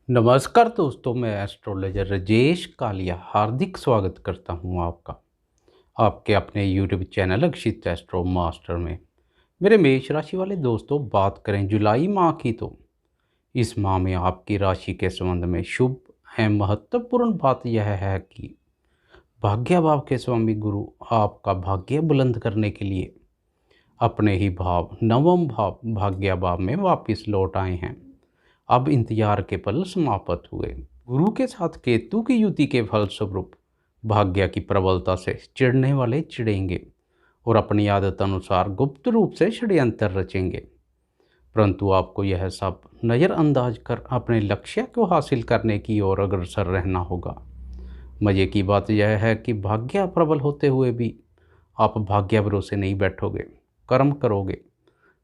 नमस्कार दोस्तों, मैं एस्ट्रोलॉजर राजेश कालिया हार्दिक स्वागत करता हूं आपका आपके अपने यूट्यूब चैनल अक्षित एस्ट्रो मास्टर में। मेरे मेष राशि वाले दोस्तों, बात करें जुलाई माह की तो इस माह में आपकी राशि के संबंध में शुभ एवं महत्वपूर्ण बात यह है कि भाग्य भाव के स्वामी गुरु आपका भाग्य बुलंद करने के लिए अपने ही भाव नवम भाव भाग्य भाव में वापस लौट आए हैं। अब इंतजार के पल समाप्त हुए। गुरु के साथ केतु की युति के फलस्वरूप भाग्य की प्रबलता से चिढ़ने वाले चिढ़ेंगे और अपनी आदत अनुसार गुप्त रूप से षड्यंत्र रचेंगे, परंतु आपको यह सब नज़रअंदाज कर अपने लक्ष्य को हासिल करने की ओर अग्रसर रहना होगा। मज़े की बात यह है कि भाग्य प्रबल होते हुए भी आप भाग्य भरोसे नहीं बैठोगे, कर्म करोगे।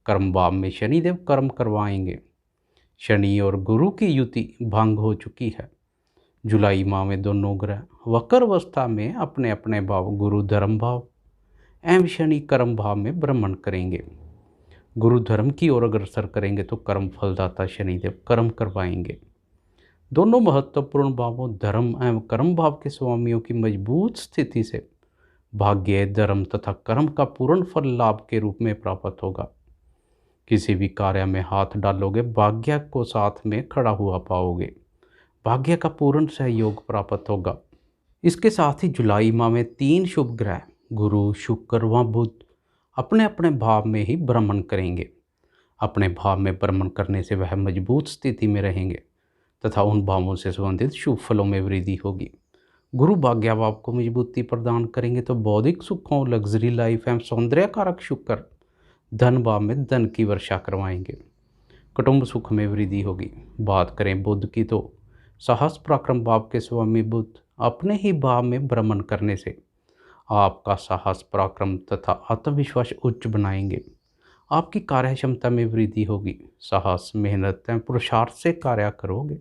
कर्म भाव में शनिदेव कर्म करवाएंगे। शनि और गुरु की युति भंग हो चुकी है। जुलाई माह में दोनों ग्रह वक्र अवस्था में अपने अपने भाव गुरु धर्म भाव एवं शनि कर्म भाव में भ्रमण करेंगे। गुरु धर्म की ओर अग्रसर करेंगे तो कर्म फलदाता शनिदेव कर्म करवाएंगे। दोनों महत्वपूर्ण भावों धर्म एवं कर्म भाव के स्वामियों की मजबूत स्थिति से भाग्य धर्म तथा कर्म का पूर्ण फल लाभ के रूप में प्राप्त होगा। किसी भी कार्य में हाथ डालोगे भाग्य को साथ में खड़ा हुआ पाओगे। भाग्य का पूर्ण सहयोग प्राप्त होगा। इसके साथ ही जुलाई माह में 3 शुभ ग्रह गुरु शुक्र व बुध अपने अपने भाव में ही भ्रमण करेंगे। अपने भाव में भ्रमण करने से वह मजबूत स्थिति में रहेंगे तथा उन भावों से संबंधित शुभ फलों में वृद्धि होगी। गुरु भाग्य भाव को मजबूती प्रदान करेंगे तो बौद्धिक सुखों, लग्जरी लाइफ एवं सौंदर्य कारक शुक्र धन भाव में धन की वर्षा करवाएंगे। कुटुंब सुख में वृद्धि होगी। बात करें बुध की तो साहस पराक्रम भाव के स्वामी बुध अपने ही भाव में भ्रमण करने से आपका साहस पराक्रम तथा आत्मविश्वास उच्च बनाएंगे। आपकी कार्य क्षमता में वृद्धि होगी। साहस, मेहनत एवं पुरुषार्थ से कार्य करोगे।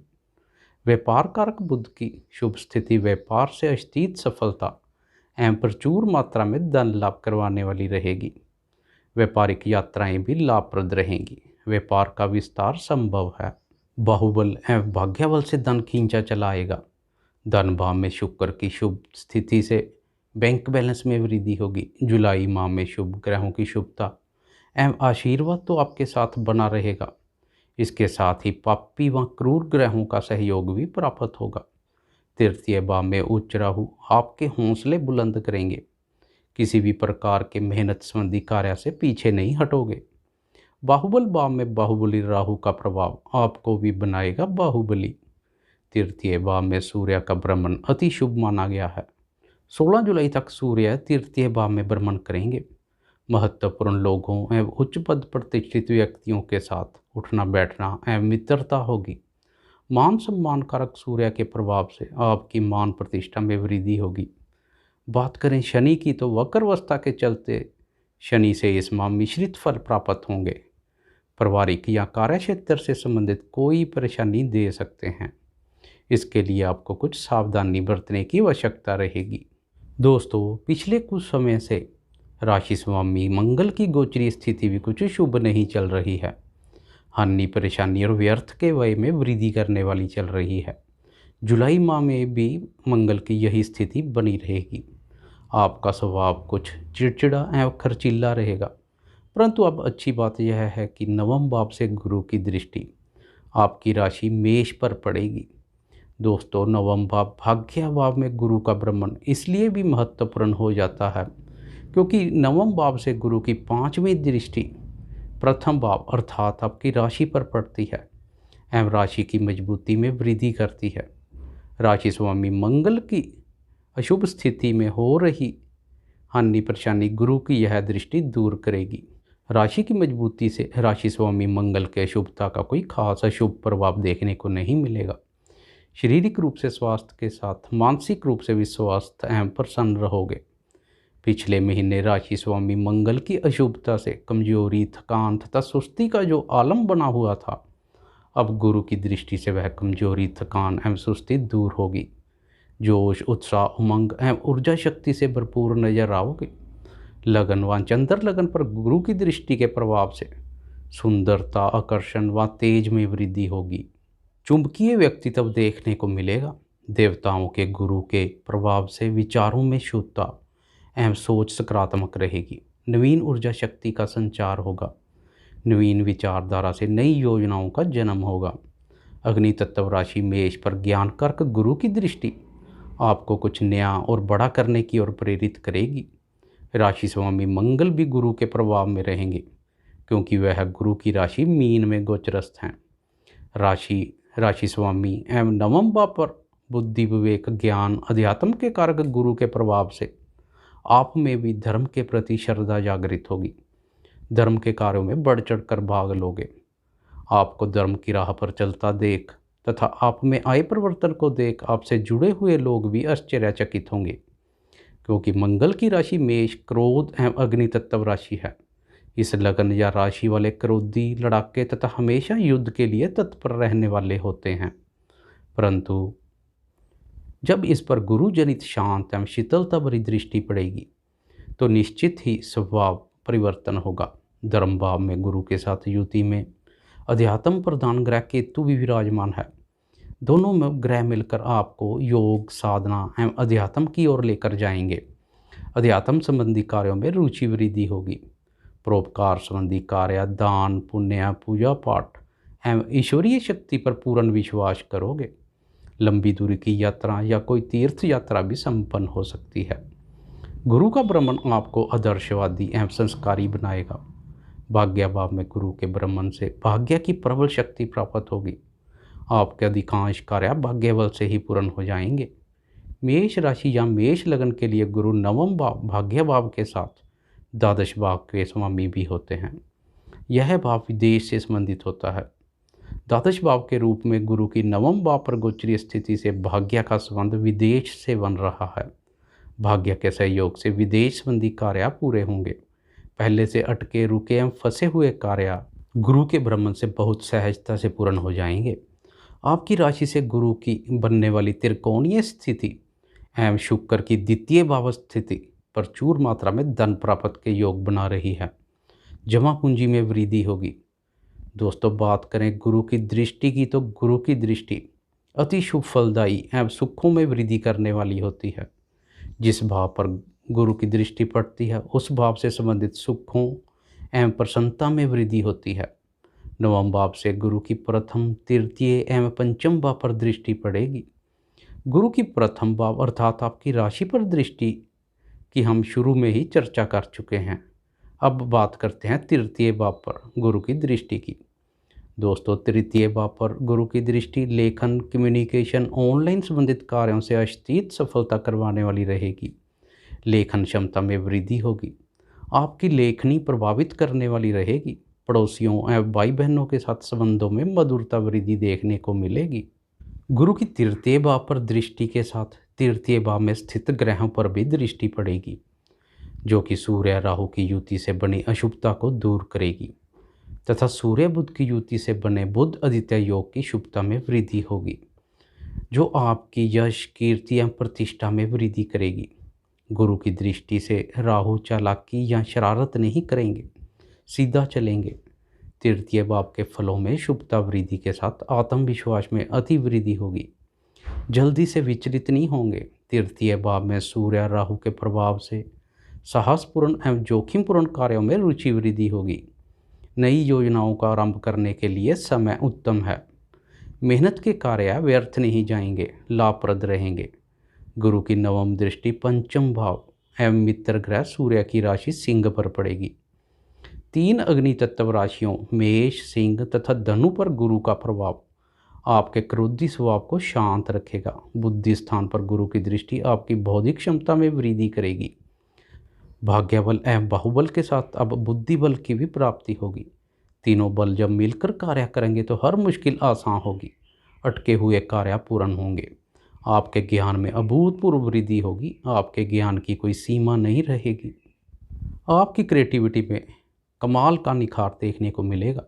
व्यापार कारक बुध की शुभ स्थिति व्यापार से अतीत सफलता एवं प्रचुर मात्रा में धन लाभ करवाने वाली रहेगी। व्यापारिक यात्राएं भी लाभप्रद रहेंगी। व्यापार का विस्तार संभव है। बाहुबल एवं भाग्यबल से धन खींचा चला आएगा। धन भाव में शुक्र की शुभ स्थिति से बैंक बैलेंस में वृद्धि होगी। जुलाई माह में शुभ ग्रहों की शुभता एवं आशीर्वाद तो आपके साथ बना रहेगा। इसके साथ ही पापी व क्रूर ग्रहों का सहयोग भी प्राप्त होगा। तृतीय भाव में उच्च राहु आपके हौसले बुलंद करेंगे। किसी भी प्रकार के मेहनत संबंधी कार्य से पीछे नहीं हटोगे। बाहुबल भाव में बाहुबली राहु का प्रभाव आपको भी बनाएगा बाहुबली। तृतीय भाव में सूर्य का भ्रमण अति शुभ माना गया है। 16 जुलाई तक सूर्य तृतीय भाव में भ्रमण करेंगे। महत्वपूर्ण लोगों एवं उच्च पद प्रतिष्ठित व्यक्तियों के साथ उठना बैठना एवं मित्रता होगी। मान सम्मान कारक सूर्य के प्रभाव से आपकी मान प्रतिष्ठा में वृद्धि होगी। बात करें शनि की तो वक्र अवस्था के चलते शनि से इस माह मिश्रित फल प्राप्त होंगे। पारिवारिक या कार्यक्षेत्र से संबंधित कोई परेशानी दे सकते हैं। इसके लिए आपको कुछ सावधानी बरतने की आवश्यकता रहेगी। दोस्तों, पिछले कुछ समय से राशि स्वामी मंगल की गोचरीय स्थिति भी कुछ शुभ नहीं चल रही है। हानि, परेशानी और व्यर्थ के व्यय में वृद्धि करने वाली चल रही है। जुलाई माह में भी मंगल की यही स्थिति बनी रहेगी। आपका स्वभाव कुछ चिड़चिड़ा एवं खर्चीला रहेगा, परंतु अब अच्छी बात यह है कि नवम भाव से गुरु की दृष्टि आपकी राशि मेष पर पड़ेगी। दोस्तों, नवम भाव भाग्य भाव में गुरु का भ्रमण इसलिए भी महत्वपूर्ण हो जाता है क्योंकि नवम भाव से गुरु की 5वीं दृष्टि प्रथम भाव अर्थात आपकी राशि पर पड़ती है एवं राशि की मजबूती में वृद्धि करती है। राशि स्वामी मंगल की अशुभ स्थिति में हो रही हानि परेशानी गुरु की यह दृष्टि दूर करेगी। राशि की मजबूती से राशि स्वामी मंगल के अशुभता का कोई खास अशुभ प्रभाव देखने को नहीं मिलेगा। शारीरिक रूप से स्वास्थ्य के साथ मानसिक रूप से भी स्वस्थ एवं प्रसन्न रहोगे। पिछले महीने राशि स्वामी मंगल की अशुभता से कमजोरी, थकान तथा सुस्ती का जो आलम बना हुआ था, अब गुरु की दृष्टि से वह कमजोरी, थकान एवं सुस्ती दूर होगी। जोश, उत्साह, उमंग एवं ऊर्जा शक्ति से भरपूर नजर आओगे। लगन व चंद्र लगन पर गुरु की दृष्टि के प्रभाव से सुंदरता, आकर्षण व तेज में वृद्धि होगी। चुंबकीय व्यक्तित्व देखने को मिलेगा। देवताओं के गुरु के प्रभाव से विचारों में शुद्धता एवं सोच सकारात्मक रहेगी। नवीन ऊर्जा शक्ति का संचार होगा। नवीन विचारधारा से नई योजनाओं का जन्म होगा। अग्नि तत्व राशि मेष पर ज्ञानकारक गुरु की दृष्टि आपको कुछ नया और बड़ा करने की ओर प्रेरित करेगी। राशि स्वामी मंगल भी गुरु के प्रभाव में रहेंगे, क्योंकि वह गुरु की राशि मीन में गोचरस्थ हैं। राशि स्वामी एवं नवम भाव पर बुद्धि, विवेक, ज्ञान, अध्यात्म के कारक गुरु के प्रभाव से आप में भी धर्म के प्रति श्रद्धा जागृत होगी। धर्म के कार्यों में बढ़ चढ़ कर भाग लोगे। आपको धर्म की राह पर चलता देख तथा आप में आए परिवर्तन को देख आपसे जुड़े हुए लोग भी आश्चर्यचकित होंगे, क्योंकि मंगल की राशि मेष क्रोध एवं अग्नि तत्व राशि है। इस लगन या राशि वाले क्रोधी, लड़ाके तथा हमेशा युद्ध के लिए तत्पर रहने वाले होते हैं, परंतु जब इस पर गुरु जनित शांत एवं शीतलता भरी दृष्टि पड़ेगी तो निश्चित ही स्वभाव परिवर्तन होगा। धर्म भाव में गुरु के साथ युति में अध्यात्म प्रधान ग्रह केतु भी विराजमान है। दोनों में ग्रह मिलकर आपको योग, साधना एवं अध्यात्म की ओर लेकर जाएंगे। अध्यात्म संबंधी कार्यों में रुचि वृद्धि होगी। परोपकार संबंधी कार्य, दान, पुण्य, पूजा पाठ एवं ईश्वरीय शक्ति पर पूर्ण विश्वास करोगे। लंबी दूरी की यात्रा या कोई तीर्थ यात्रा भी संपन्न हो सकती है। गुरु का भ्रमण आपको आदर्शवादी एवं संस्कारी बनाएगा। भाग्य भाव में गुरु के भ्रमण से भाग्य की प्रबल शक्ति प्राप्त होगी। आपके अधिकांश कार्य भाग्य बल से ही पूर्ण हो जाएंगे। मेष राशि या मेष लगन के लिए गुरु नवम भाव भाग्य भाव के साथ द्वादश भाव के स्वामी भी होते हैं। यह भाव विदेश से संबंधित होता है। द्वादश भाव के रूप में गुरु की नवम भाव पर गोचरीय स्थिति से भाग्य का संबंध विदेश से बन रहा है। भाग्य के सहयोग से विदेश संबंधी कार्य पूरे होंगे। पहले से अटके, रुके एवं फंसे हुए कार्य गुरु के भ्रमण से बहुत सहजता से पूर्ण हो जाएंगे। आपकी राशि से गुरु की बनने वाली त्रिकोणीय स्थिति एवं शुक्र की द्वितीय भाव स्थिति प्रचुर मात्रा में धन प्राप्त के योग बना रही है। जमा पूंजी में वृद्धि होगी। दोस्तों, बात करें गुरु की दृष्टि की, तो गुरु की दृष्टि अति शुभ, फलदायी एवं सुखों में वृद्धि करने वाली होती है। जिस भाव पर गुरु की दृष्टि पड़ती है उस भाव से संबंधित सुखों एवं प्रसन्नता में वृद्धि होती है। नवम भाव से गुरु की प्रथम, तृतीय एवं पंचम भाव पर दृष्टि पड़ेगी। गुरु की प्रथम भाव अर्थात आपकी राशि पर दृष्टि की हम शुरू में ही चर्चा कर चुके हैं। अब बात करते हैं तृतीय भाव पर गुरु की दृष्टि की। दोस्तों, तृतीय भाव पर गुरु की दृष्टि लेखन, कम्युनिकेशन, ऑनलाइन संबंधित कार्यों से अस्थायी सफलता करवाने वाली रहेगी। लेखन क्षमता में वृद्धि होगी। आपकी लेखनी प्रभावित करने वाली रहेगी। पड़ोसियों एवं भाई बहनों के साथ संबंधों में मधुरता वृद्धि देखने को मिलेगी। गुरु की तृतीय भाव पर दृष्टि के साथ तृतीय भाव में स्थित ग्रहों पर भी दृष्टि पड़ेगी, जो कि सूर्य राहु की युति से बनी अशुभता को दूर करेगी तथा सूर्य बुध की युति से बने बुध आदित्य योग की शुभता में वृद्धि होगी, जो आपकी यश, कीर्ति एवं प्रतिष्ठा में वृद्धि करेगी। गुरु की दृष्टि से राहु चालाकी या शरारत नहीं करेंगे, सीधा चलेंगे। तृतीय भाव के फलों में शुभता वृद्धि के साथ आत्मविश्वास में अति वृद्धि होगी। जल्दी से विचलित नहीं होंगे। तृतीय भाव में सूर्य राहु के प्रभाव से साहसपूर्ण एवं जोखिमपूर्ण कार्यों में रुचि वृद्धि होगी। नई योजनाओं का आरंभ करने के लिए समय उत्तम है। मेहनत के कार्य व्यर्थ नहीं जाएंगे, लाभप्रद रहेंगे। गुरु की नवम दृष्टि पंचम भाव एवं मित्र ग्रह सूर्य की राशि सिंह पर पड़ेगी। 3 अग्नि तत्व राशियों मेष, सिंह तथा धनु पर गुरु का प्रभाव आपके क्रोधी स्वभाव को शांत रखेगा। बुद्धि स्थान पर गुरु की दृष्टि आपकी बौद्धिक क्षमता में वृद्धि करेगी। भाग्यबल एवं बाहुबल के साथ अब बुद्धि बल की भी प्राप्ति होगी। तीनों बल जब मिलकर कार्य करेंगे तो हर मुश्किल आसान होगी। अटके हुए कार्य पूर्ण होंगे। आपके ज्ञान में अभूतपूर्व वृद्धि होगी। आपके ज्ञान की कोई सीमा नहीं रहेगी। आपकी क्रिएटिविटी में कमाल का निखार देखने को मिलेगा।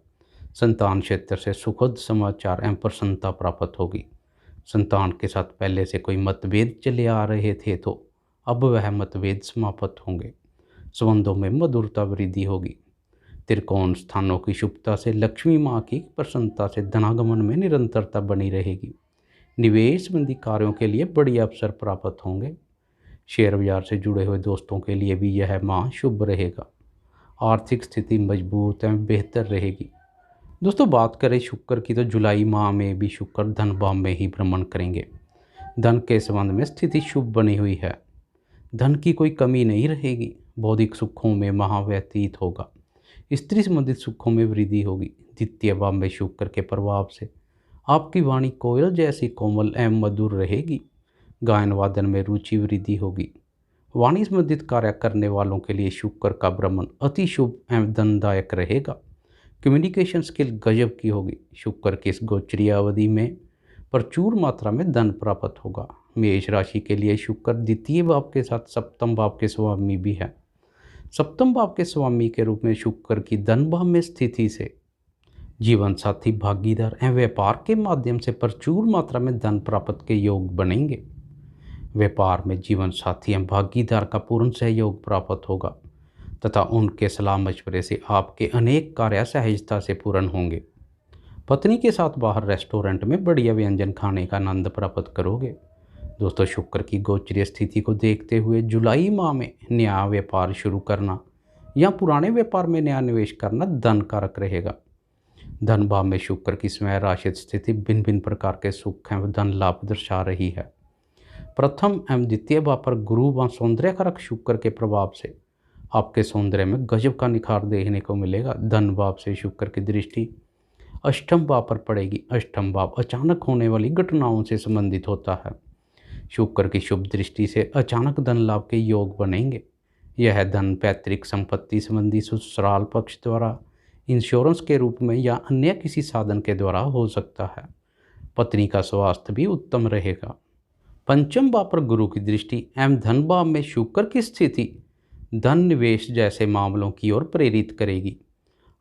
संतान क्षेत्र से सुखद समाचार एवं प्रसन्नता प्राप्त होगी। संतान के साथ पहले से कोई मतभेद चले आ रहे थे तो अब वह मतभेद समाप्त होंगे। संबंधों में मधुरता वृद्धि होगी। त्रिकोण स्थानों की शुभता से लक्ष्मी माँ की प्रसन्नता से धनागमन में निरंतरता बनी रहेगी। निवेश संबंधी कार्यों के लिए बड़ी अवसर प्राप्त होंगे। शेयर बाजार से जुड़े हुए दोस्तों के लिए भी यह माह शुभ रहेगा। आर्थिक स्थिति मजबूत एवं बेहतर रहेगी। दोस्तों, बात करें शुक्र की, तो जुलाई माह में भी शुक्र धन भाव में ही भ्रमण करेंगे। धन के संबंध में स्थिति शुभ बनी हुई है। धन की कोई कमी नहीं रहेगी। बौद्धिक सुखों में माह व्यतीत होगा। स्त्री संबंधित सुखों में वृद्धि होगी। द्वितीय भाव में शुक्र के प्रभाव से आपकी वाणी कोयल जैसी कोमल एवं मधुर रहेगी। गायन वादन में रुचि वृद्धि होगी। वाणी संबंधित कार्य करने वालों के लिए शुक्र का भ्रमण अति शुभ एवं धनदायक रहेगा। कम्युनिकेशन स्किल गजब की होगी। शुक्र की इस गोचरीय अवधि में प्रचुर मात्रा में धन प्राप्त होगा। मेष राशि के लिए शुक्र द्वितीय भाव के साथ सप्तम भाव के स्वामी भी है। सप्तम भाव के स्वामी के रूप में शुक्र की धन भाव में स्थिति से जीवन साथी, भागीदार एवं व्यापार के माध्यम से प्रचुर मात्रा में धन प्राप्त के योग बनेंगे। व्यापार में जीवन साथी एवं भागीदार का पूर्ण सहयोग प्राप्त होगा तथा उनके सलाह मशवरे से आपके अनेक कार्य सहजता से पूर्ण होंगे। पत्नी के साथ बाहर रेस्टोरेंट में बढ़िया व्यंजन खाने का आनंद प्राप्त करोगे। दोस्तों, शुक्र की गोचरीय स्थिति को देखते हुए जुलाई माह में नया व्यापार शुरू करना या पुराने व्यापार में नया निवेश करना धन कारक रहेगा। धन भाव में शुक्र की स्वयं राशि स्थिति भिन्न भिन्न प्रकार के सुख एवं धन लाभ दर्शा रही है। प्रथम एवं द्वितीय भाव पर गुरु व सौंदर्य कारक शुक्र के प्रभाव से आपके सौंदर्य में गजब का निखार देखने को मिलेगा। धन भाव से शुक्र की दृष्टि अष्टम भाव पर पड़ेगी। अष्टम भाव अचानक होने वाली घटनाओं से संबंधित होता है। शुक्र की शुभ दृष्टि से अचानक धन लाभ के योग बनेंगे। यह धन पैतृक संपत्ति संबंधी ससुराल पक्ष द्वारा, इंश्योरेंस के रूप में या अन्य किसी साधन के द्वारा हो सकता है। पत्नी का स्वास्थ्य भी उत्तम रहेगा। पंचम भाव पर गुरु की दृष्टि एवं धन भाव में शुक्र की स्थिति धन निवेश जैसे मामलों की ओर प्रेरित करेगी।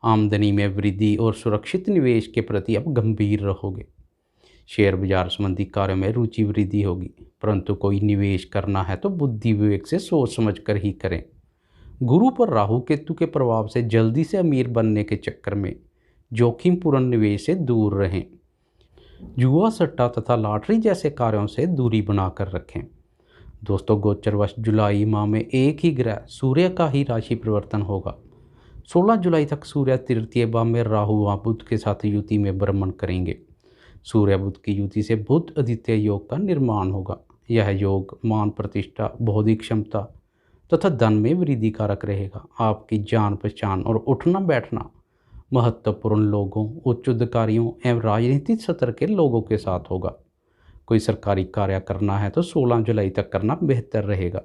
आमदनी में वृद्धि और सुरक्षित निवेश के प्रति अब गंभीर रहोगे। शेयर बाजार संबंधी कार्यों में रुचि वृद्धि होगी, परंतु कोई निवेश करना है तो बुद्धि विवेक से सोच समझ कर ही करें। गुरु पर राहु केतु के प्रभाव से जल्दी से अमीर बनने के चक्कर में जोखिम पूर्ण निवेश से दूर रहें। जुआ, सट्टा तथा लॉटरी जैसे कार्यों से दूरी बनाकर रखें। दोस्तों, गोचरवश जुलाई माह में एक ही ग्रह सूर्य का ही राशि परिवर्तन होगा। 16 जुलाई तक सूर्य तृतीय भाव में राहु व बुध के साथ युति में भ्रमण करेंगे। सूर्य बुध की युति से बुध आदित्य योग का निर्माण होगा। यह योग मान प्रतिष्ठा, बौद्धिक क्षमता तथा धन में वृद्धि कारक रहेगा। आपकी जान पहचान और उठना बैठना महत्वपूर्ण लोगों, उच्च अधिकारियों एवं राजनीतिक सत्र के लोगों के साथ होगा। कोई सरकारी कार्य करना है तो 16 जुलाई तक करना बेहतर रहेगा।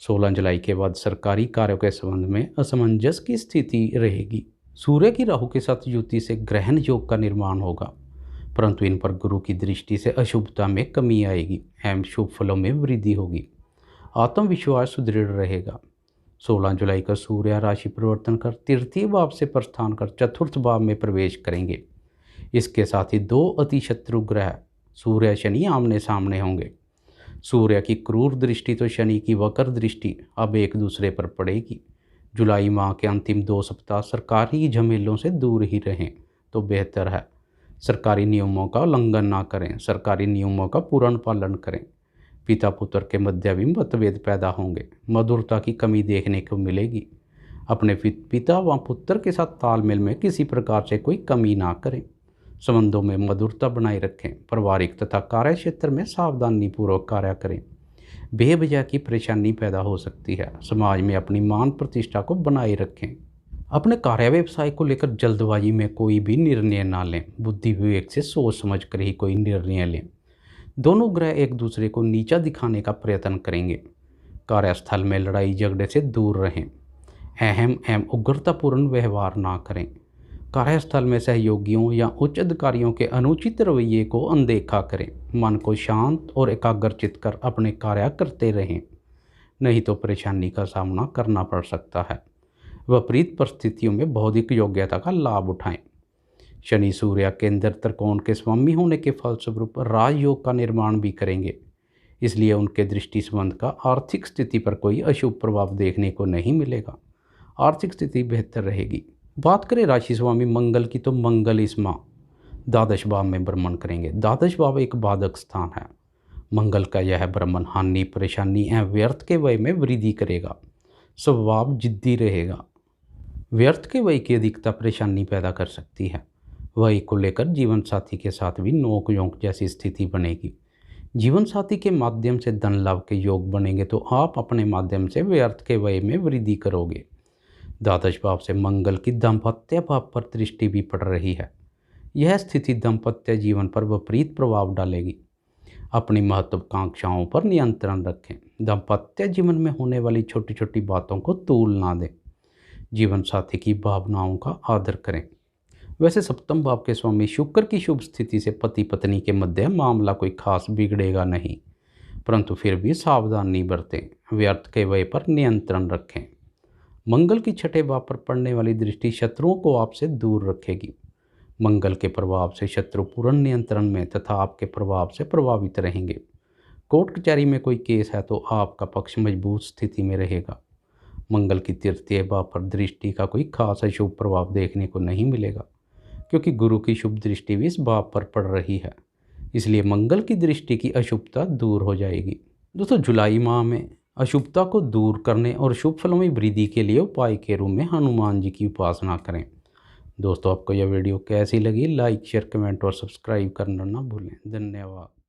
16 जुलाई के बाद सरकारी कार्यों के संबंध में असमंजस की स्थिति रहेगी। सूर्य की राहु के साथ युति से ग्रहण योग का निर्माण होगा, परंतु इन पर गुरु की दृष्टि से अशुभता में कमी आएगी एवं शुभ फलों में वृद्धि होगी। आत्मविश्वास सुदृढ़ रहेगा। 16 जुलाई का सूर्य राशि परिवर्तन कर तृतीय भाव से प्रस्थान कर चतुर्थ भाव में प्रवेश करेंगे। इसके साथ ही दो अति शत्रु ग्रह सूर्य शनि आमने सामने होंगे। सूर्य की क्रूर दृष्टि तो शनि की वक्र दृष्टि अब एक दूसरे पर पड़ेगी। जुलाई माह के अंतिम 2 सप्ताह सरकारी झमेलों से दूर ही रहें तो बेहतर है। सरकारी नियमों का उल्लंघन ना करें, सरकारी नियमों का पूर्ण पालन करें। पिता पुत्र के मध्य भी मतभेद पैदा होंगे। मधुरता की कमी देखने को मिलेगी। अपने पिता व पुत्र के साथ तालमेल में किसी प्रकार से कोई कमी ना करें। संबंधों में मधुरता बनाए रखें। पारिवारिक तथा कार्य क्षेत्र में सावधानी पूर्वक कार्य करें। बेवजह की परेशानी पैदा हो सकती है। समाज में अपनी मान प्रतिष्ठा को बनाए रखें। अपने कार्य व्यवसाय को लेकर जल्दबाजी में कोई भी निर्णय ना लें। बुद्धि विवेक से सोच समझ कर ही कोई निर्णय लें। दोनों ग्रह एक दूसरे को नीचा दिखाने का प्रयत्न करेंगे। कार्यस्थल में लड़ाई झगड़े से दूर रहें। अहम एवं उग्रतापूर्ण व्यवहार ना करें। कार्यस्थल में सहयोगियों या उच्च अधिकारियों के अनुचित रवैये को अनदेखा करें। मन को शांत और एकाग्रचित कर अपने कार्य करते रहें, नहीं तो परेशानी का सामना करना पड़ सकता है। विपरीत परिस्थितियों में बौद्धिक योग्यता का लाभ उठाएं। शनि सूर्य केंद्र त्रिकोण के स्वामी होने के फलस्वरूप राजयोग का निर्माण भी करेंगे, इसलिए उनके दृष्टि संबंध का आर्थिक स्थिति पर कोई अशुभ प्रभाव देखने को नहीं मिलेगा। आर्थिक स्थिति बेहतर रहेगी। बात करें राशि स्वामी मंगल की, तो मंगल इस माह द्वादश भाव में भ्रमण करेंगे। द्वादश भाव एक बाधक स्थान है। मंगल का यह भ्रमण हानि, परेशानी एवं व्यर्थ के व्यय में वृद्धि करेगा। स्वभाव जिद्दी रहेगा। व्यर्थ के व्यय की अधिकता परेशानी पैदा कर सकती है। व्यय को लेकर जीवन साथी के साथ भी नोक झोंक जैसी स्थिति बनेगी। जीवन साथी के माध्यम से धन लाभ के योग बनेंगे, तो आप अपने माध्यम से व्यर्थ के व्यय में वृद्धि करोगे। द्वादश भाव से मंगल की दाम्पत्य भाव पर दृष्टि भी पड़ रही है। यह स्थिति दाम्पत्य जीवन पर विपरीत प्रभाव डालेगी। अपनी महत्वाकांक्षाओं पर नियंत्रण रखें। दाम्पत्य जीवन में होने वाली छोटी छोटी बातों को तूल ना दें। जीवन साथी की भावनाओं का आदर करें। वैसे सप्तम भाव के स्वामी शुक्र की शुभ स्थिति से पति पत्नी के मध्य मामला कोई खास बिगड़ेगा नहीं, परंतु फिर भी सावधानी बरतें। व्यर्थ के व्यय पर नियंत्रण रखें। मंगल की छठे भाव पर पड़ने वाली दृष्टि शत्रुओं को आपसे दूर रखेगी। मंगल के प्रभाव से शत्रु पूर्ण नियंत्रण में तथा आपके प्रभाव से प्रभावित रहेंगे। कोर्ट कचहरी में कोई केस है तो आपका पक्ष मजबूत स्थिति में रहेगा। मंगल की तृतीय भाव पर दृष्टि का कोई खास अशुभ प्रभाव देखने को नहीं मिलेगा, क्योंकि गुरु की शुभ दृष्टि भी इस भाव पर पड़ रही है। इसलिए मंगल की दृष्टि की अशुभता दूर हो जाएगी। दोस्तों, जुलाई माह में अशुभता को दूर करने और शुभ फलों में वृद्धि के लिए उपाय के रूप में हनुमान जी की उपासना करें। दोस्तों, आपको यह वीडियो कैसी लगी? लाइक, शेयर, कमेंट और सब्सक्राइब करना ना भूलें। धन्यवाद।